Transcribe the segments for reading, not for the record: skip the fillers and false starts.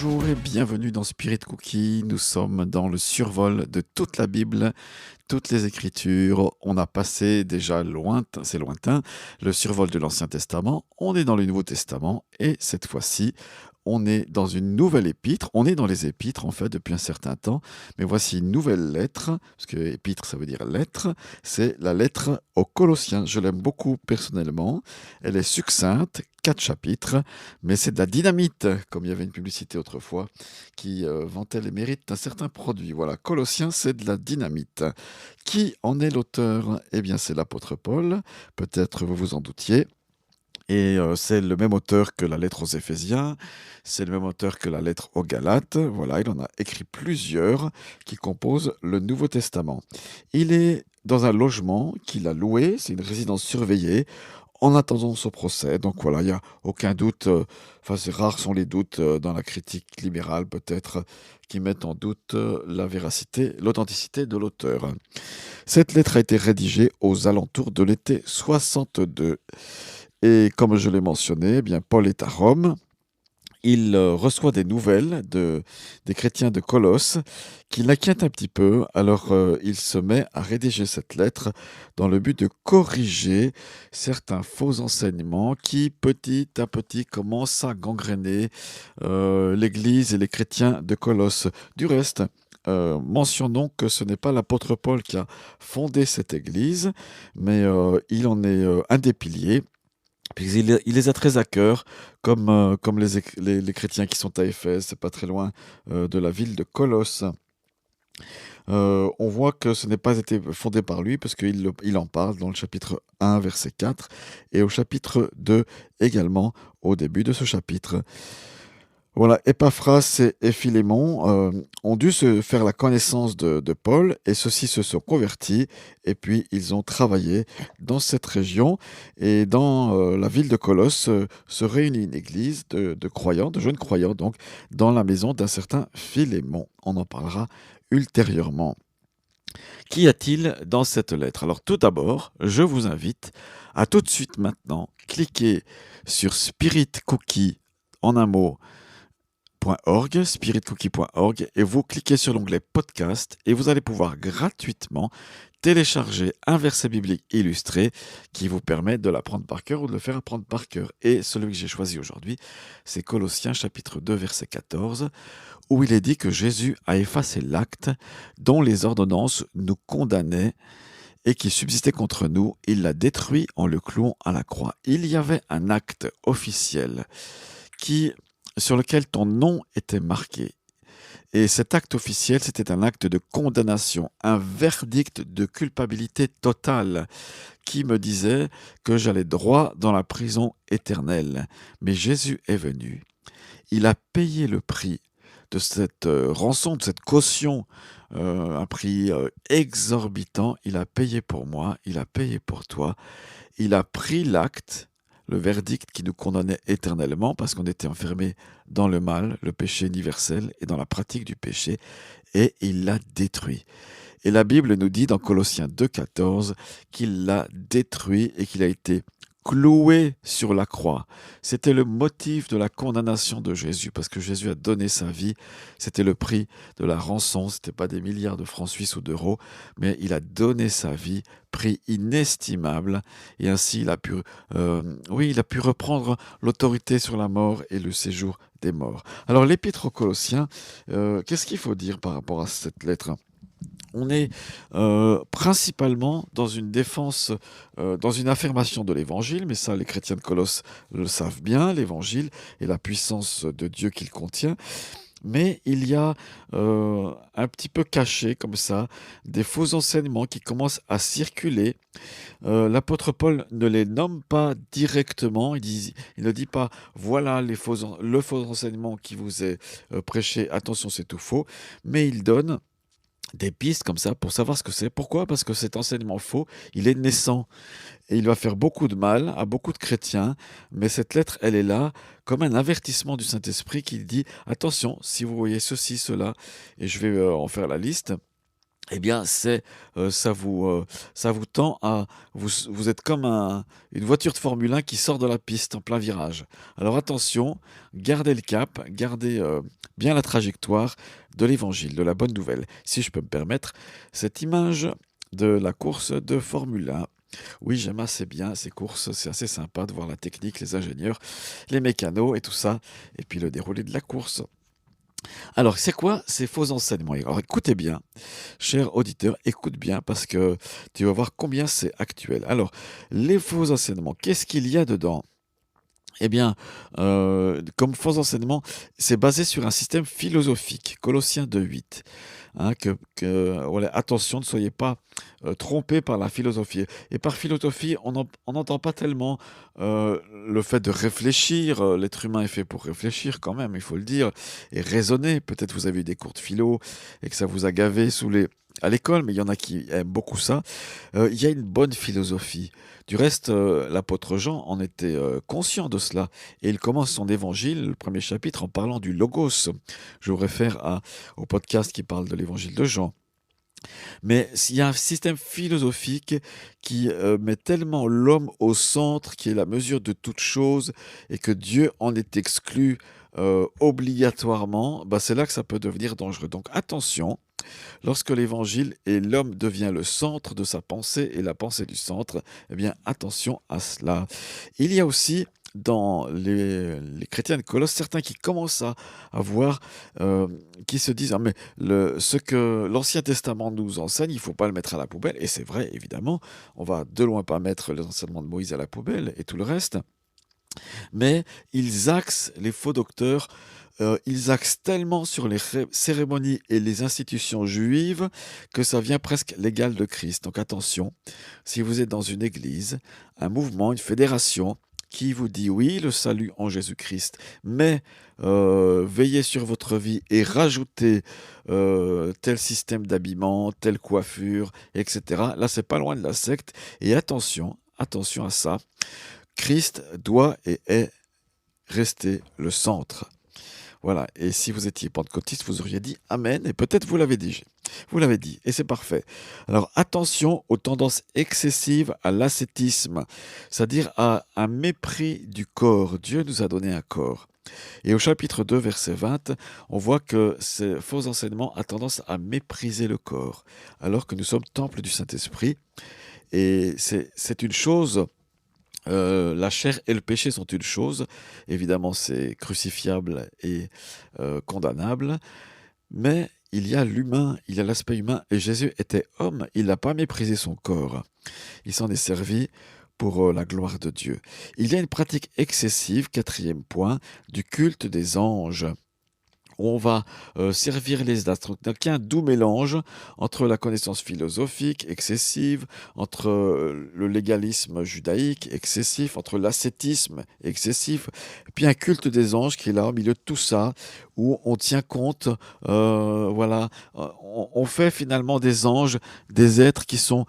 Bonjour et bienvenue dans Spirit Cookie. Nous sommes dans le survol de toute la Bible, toutes les Écritures. On a passé déjà lointain, c'est lointain, le survol de l'Ancien Testament. On est dans le Nouveau Testament et cette fois-ci, on est dans une nouvelle épître. On est dans les épîtres en fait depuis un certain temps, mais voici une nouvelle lettre, parce que épître ça veut dire lettre. C'est la lettre aux Colossiens. Je l'aime beaucoup personnellement. Elle est succincte, 4 chapitres, mais c'est de la dynamite, comme il y avait une publicité autrefois qui vantait les mérites d'un certain produit. Voilà, Colossiens, c'est de la dynamite. Qui en est l'auteur? Eh bien, c'est l'apôtre Paul. Peut-être vous vous en doutiez. Et c'est le même auteur que la lettre aux Éphésiens, c'est le même auteur que la lettre aux Galates. Voilà, il en a écrit plusieurs qui composent le Nouveau Testament. Il est dans un logement qu'il a loué, c'est une résidence surveillée, en attendant son procès. Donc voilà, il n'y a aucun doute, enfin c'est rare sont les doutes dans la critique libérale peut-être, qui mettent en doute la véracité, l'authenticité de l'auteur. Cette lettre a été rédigée aux alentours de l'été 62. Et comme je l'ai mentionné, eh bien, Paul est à Rome. Il reçoit des nouvelles des chrétiens de Colosse qui l'inquiètent un petit peu. Alors il se met à rédiger cette lettre dans le but de corriger certains faux enseignements qui petit à petit commencent à gangréner l'Église et les chrétiens de Colosse. Du reste, mentionnons que ce n'est pas l'apôtre Paul qui a fondé cette Église, mais il en est un des piliers. Puis il les a très à cœur, comme les chrétiens qui sont à Éphèse, c'est pas très loin de la ville de Colosse. On voit que ce n'est pas été fondé par lui, parce qu'il en parle dans le chapitre 1, verset 4, et au chapitre 2 également, au début de ce chapitre. Voilà, Épaphras et Philémon ont dû se faire la connaissance de Paul et ceux-ci se sont convertis et puis ils ont travaillé dans cette région et dans la ville de Colosse se réunit une église de croyants, de jeunes croyants donc, dans la maison d'un certain Philémon. On en parlera ultérieurement. Qu'y a-t-il dans cette lettre? Alors tout d'abord, je vous invite à tout de suite maintenant cliquer sur Spirit Cookie en un mot spiritcookie.org et vous cliquez sur l'onglet podcast et vous allez pouvoir gratuitement télécharger un verset biblique illustré qui vous permet de l'apprendre par cœur ou de le faire apprendre par cœur. Et celui que j'ai choisi aujourd'hui, c'est Colossiens chapitre 2 verset 14 où il est dit que Jésus a effacé l'acte dont les ordonnances nous condamnaient et qui subsistait contre nous. Il l'a détruit en le clouant à la croix. Il y avait un acte officiel sur lequel ton nom était marqué. Et cet acte officiel, c'était un acte de condamnation, un verdict de culpabilité totale qui me disait que j'allais droit dans la prison éternelle. Mais Jésus est venu. Il a payé le prix de cette rançon, de cette caution, un prix exorbitant. Il a payé pour moi, il a payé pour toi. Il a pris l'acte, le verdict qui nous condamnait éternellement parce qu'on était enfermés dans le mal, le péché universel et dans la pratique du péché, et il l'a détruit. Et la Bible nous dit dans Colossiens 2,14 qu'il l'a détruit et qu'il a été cloué sur la croix. C'était le motif de la condamnation de Jésus, parce que Jésus a donné sa vie. C'était le prix de la rançon. Ce n'était pas des milliards de francs suisses ou d'euros, mais il a donné sa vie, prix inestimable. Et ainsi, il a pu reprendre l'autorité sur la mort et le séjour des morts. Alors, l'Épître aux Colossiens, qu'est-ce qu'il faut dire par rapport à cette lettre ? On est principalement dans une défense, dans une affirmation de l'Évangile, mais ça les chrétiens de Colosse le savent bien, l'Évangile et la puissance de Dieu qu'il contient. Mais il y a un petit peu caché comme ça des faux enseignements qui commencent à circuler. L'apôtre Paul ne les nomme pas directement, il ne dit pas voilà le faux enseignement qui vous est prêché, attention c'est tout faux, mais il donne des pistes comme ça pour savoir ce que c'est. Pourquoi? Parce que cet enseignement faux, il est naissant et il va faire beaucoup de mal à beaucoup de chrétiens, mais cette lettre, elle est là comme un avertissement du Saint-Esprit qui dit attention, si vous voyez ceci, cela, et je vais en faire la liste, eh bien, ça vous tend à vous êtes comme une voiture de Formule 1 qui sort de la piste en plein virage. Alors attention, gardez le cap, gardez, bien la trajectoire de l'évangile, de la bonne nouvelle. Si je peux me permettre, cette image de la course de Formule 1. Oui, j'aime assez bien ces courses, c'est assez sympa de voir la technique, les ingénieurs, les mécanos et tout ça, et puis le déroulé de la course. Alors, c'est quoi ces faux enseignements? Alors écoutez bien, cher auditeur, écoute bien parce que tu vas voir combien c'est actuel. Alors, les faux enseignements, qu'est-ce qu'il y a dedans? Eh bien, comme faux enseignement, c'est basé sur un système philosophique, Colossiens 2,8. Hein, voilà, attention, ne soyez pas trompés par la philosophie. Et par philosophie, on n'entend pas tellement le fait de réfléchir. L'être humain est fait pour réfléchir quand même, il faut le dire, et raisonner. Peut-être vous avez eu des cours de philo et que ça vous a gavé à l'école, mais il y en a qui aiment beaucoup ça. Il y a une bonne philosophie. Du reste, l'apôtre Jean en était conscient de cela. Et il commence son évangile, le premier chapitre, en parlant du logos. Je vous réfère au podcast qui parle de l'évangile de Jean. Mais il y a un système philosophique qui met tellement l'homme au centre, qui est la mesure de toute chose, et que Dieu en est exclu obligatoirement, bah, c'est là que ça peut devenir dangereux. Donc attention, lorsque l'évangile et l'homme devient le centre de sa pensée et la pensée du centre, eh bien attention à cela. Il y a aussi dans les chrétiens de Colosse certains qui commencent à voir, qui se disent: ah mais ce que l'Ancien Testament nous enseigne, il ne faut pas le mettre à la poubelle. Et c'est vrai, évidemment, on va de loin pas mettre les enseignements de Moïse à la poubelle et tout le reste. Mais les faux docteurs, ils axent tellement sur les cérémonies et les institutions juives que ça vient presque l'égal de Christ. Donc attention, si vous êtes dans une église, un mouvement, une fédération qui vous dit oui, le salut en Jésus-Christ, mais veillez sur votre vie et rajoutez tel système d'habillement, telle coiffure, etc. Là, c'est pas loin de la secte. Et attention, attention à ça. Christ doit et est resté le centre. Voilà, et si vous étiez pentecôtiste, vous auriez dit Amen, et peut-être vous l'avez dit. Vous l'avez dit, et c'est parfait. Alors attention aux tendances excessives à l'ascétisme, c'est-à-dire à un mépris du corps. Dieu nous a donné un corps. Et au chapitre 2, verset 20, on voit que ces faux enseignements ont tendance à mépriser le corps, alors que nous sommes temple du Saint-Esprit. Et c'est une chose. La chair et le péché sont une chose. Évidemment, c'est crucifiable et condamnable. Mais il y a l'humain, il y a l'aspect humain. Et Jésus était homme, il n'a pas méprisé son corps. Il s'en est servi pour la gloire de Dieu. Il y a une pratique excessive, quatrième point, du culte des anges, où on va servir les astres. Donc il y a un doux mélange entre la connaissance philosophique excessive, entre le légalisme judaïque excessif, entre l'ascétisme excessif, et puis un culte des anges qui est là au milieu de tout ça, où on tient compte, voilà, on fait finalement des anges, des êtres qui sont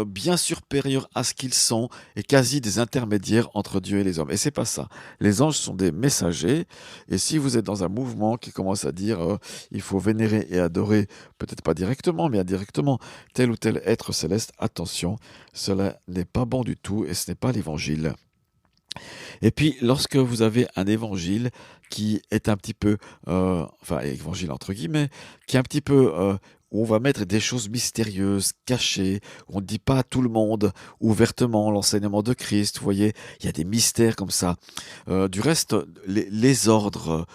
bien supérieurs à ce qu'ils sont et quasi des intermédiaires entre Dieu et les hommes. Et c'est pas ça. Les anges sont des messagers, et si vous êtes dans un mouvement qui commence à dire il faut vénérer et adorer, peut-être pas directement, mais indirectement, tel ou tel être céleste, attention, cela n'est pas bon du tout et ce n'est pas l'évangile. Et puis, lorsque vous avez un évangile qui est un petit peu, enfin, évangile entre guillemets, qui est un petit peu, où on va mettre des choses mystérieuses, cachées, où on ne dit pas à tout le monde ouvertement l'enseignement de Christ, vous voyez, il y a des mystères comme ça. Du reste, les ordres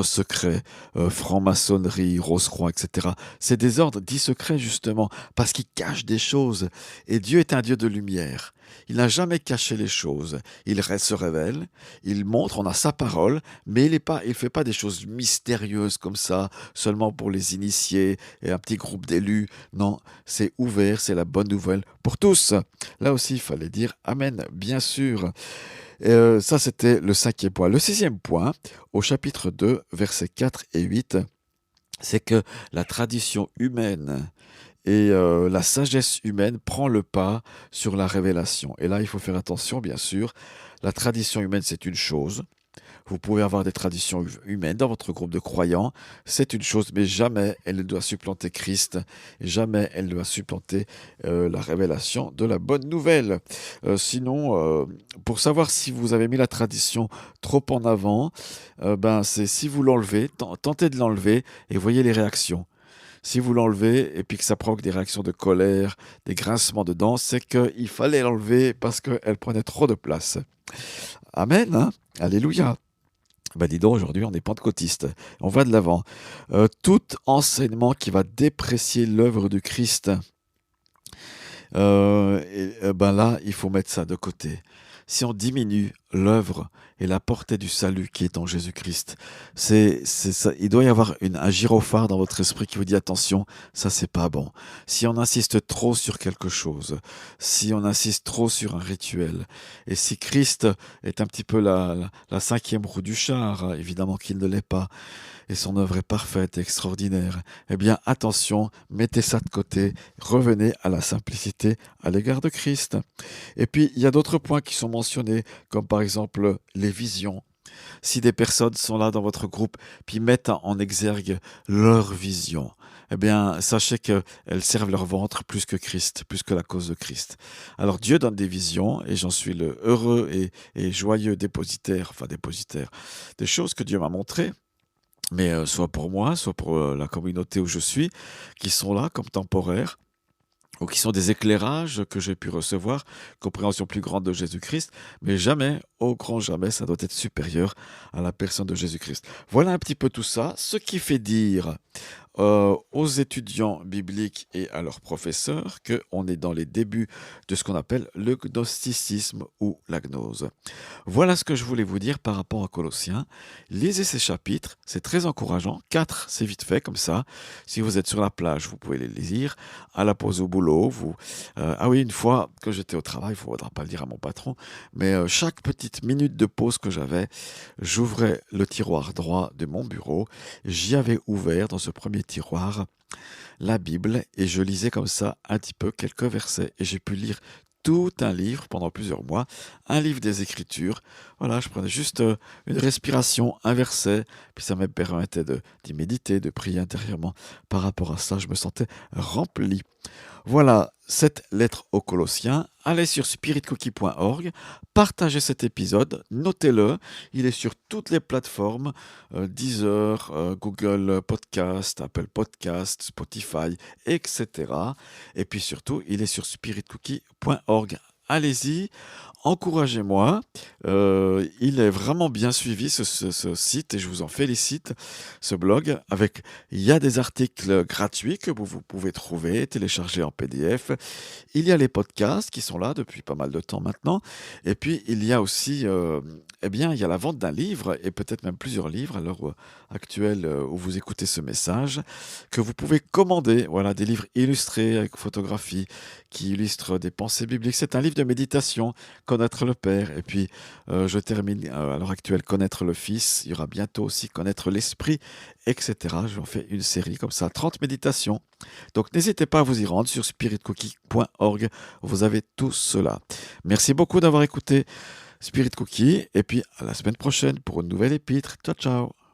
secrets, franc-maçonnerie, Rose-Croix, etc., c'est des ordres dits secrets justement, parce qu'ils cachent des choses. Et Dieu est un Dieu de lumière. Il n'a jamais caché les choses. Il se révèle, il montre, on a sa parole, mais il fait pas des choses mystérieuses comme ça, seulement pour les initiés et un petit groupe d'élus. Non, c'est ouvert, c'est la bonne nouvelle pour tous. Là aussi, il fallait dire Amen, bien sûr. Ça, c'était le 5e point. Le 6e point, au chapitre 2, versets 4 et 8, c'est que la tradition humaine et la sagesse humaine prend le pas sur la révélation. Et là, il faut faire attention, bien sûr. La tradition humaine, c'est une chose. Vous pouvez avoir des traditions humaines dans votre groupe de croyants, c'est une chose, mais jamais elle ne doit supplanter Christ, jamais elle ne doit supplanter la révélation de la bonne nouvelle. Sinon, pour savoir si vous avez mis la tradition trop en avant, c'est si vous l'enlevez, tentez de l'enlever et voyez les réactions. Si vous l'enlevez et puis que ça provoque des réactions de colère, des grincements de dents, c'est qu'il fallait l'enlever parce qu'elle prenait trop de place. Amen, hein. Alléluia. Dis donc, aujourd'hui, on est pentecôtiste. On va de l'avant. Tout enseignement qui va déprécier l'œuvre du Christ, là, il faut mettre ça de côté. Si on diminue l'œuvre et la portée du salut qui est en Jésus-Christ, c'est ça. Il doit y avoir un gyrophare dans votre esprit qui vous dit attention, ça c'est pas bon. Si on insiste trop sur quelque chose, si on insiste trop sur un rituel, et si Christ est un petit peu la cinquième roue du char, évidemment qu'il ne l'est pas, et son œuvre est parfaite et extraordinaire, eh bien attention, mettez ça de côté, revenez à la simplicité à l'égard de Christ. Et puis il y a d'autres points qui sont mentionnés, comme par exemple les visions. Si des personnes sont là dans votre groupe, puis mettent en exergue leur vision, eh bien, sachez qu'elles servent leur ventre plus que Christ, plus que la cause de Christ. Alors Dieu donne des visions, et j'en suis le heureux et joyeux dépositaire, des choses que Dieu m'a montrées, mais soit pour moi, soit pour la communauté où je suis, qui sont là comme temporaires, ou qui sont des éclairages que j'ai pu recevoir, compréhension plus grande de Jésus-Christ, mais jamais, au grand jamais, ça doit être supérieur à la personne de Jésus-Christ. Voilà un petit peu tout ça, ce qui fait dire aux étudiants bibliques et à leurs professeurs qu'on est dans les débuts de ce qu'on appelle le gnosticisme ou la gnose. Voilà ce que je voulais vous dire par rapport à Colossiens. Lisez ces chapitres, c'est très encourageant. 4, c'est vite fait comme ça. Si vous êtes sur la plage, vous pouvez les lire. À la pause au boulot, une fois que j'étais au travail, il ne faudra pas le dire à mon patron, mais chaque petite minute de pause que j'avais, j'ouvrais le tiroir droit de mon bureau. J'y avais ouvert dans ce premier tiroir la Bible et je lisais comme ça un petit peu quelques versets et j'ai pu lire tout un livre pendant plusieurs mois, un livre des Écritures. Voilà, je prenais juste une respiration, un verset, puis ça me permettait d'y méditer, de prier intérieurement. Par rapport à ça, je me sentais rempli. Voilà cette lettre aux Colossiens. Allez sur spiritcookie.org, partagez cet épisode, notez-le. Il est sur toutes les plateformes, Deezer, Google Podcast, Apple Podcast, Spotify, etc. Et puis surtout, il est sur spiritcookie.org. Allez-y, encouragez-moi. Il est vraiment bien suivi ce site et je vous en félicite, ce blog. Il y a des articles gratuits que vous pouvez trouver, télécharger en PDF. Il y a les podcasts qui sont là depuis pas mal de temps maintenant. Et puis il y a aussi, il y a la vente d'un livre et peut-être même plusieurs livres à l'heure actuelle où vous écoutez ce message que vous pouvez commander. Voilà, des livres illustrés avec photographie qui illustrent des pensées bibliques. C'est un livre de méditation, Connaître le Père. Et puis, je termine à l'heure actuelle, Connaître le Fils. Il y aura bientôt aussi Connaître l'Esprit, etc. Je vous fais une série comme ça, 30 méditations. Donc, n'hésitez pas à vous y rendre sur spiritcookie.org. Vous avez tout cela. Merci beaucoup d'avoir écouté Spirit Cookie. Et puis, à la semaine prochaine pour une nouvelle épître. Ciao, ciao.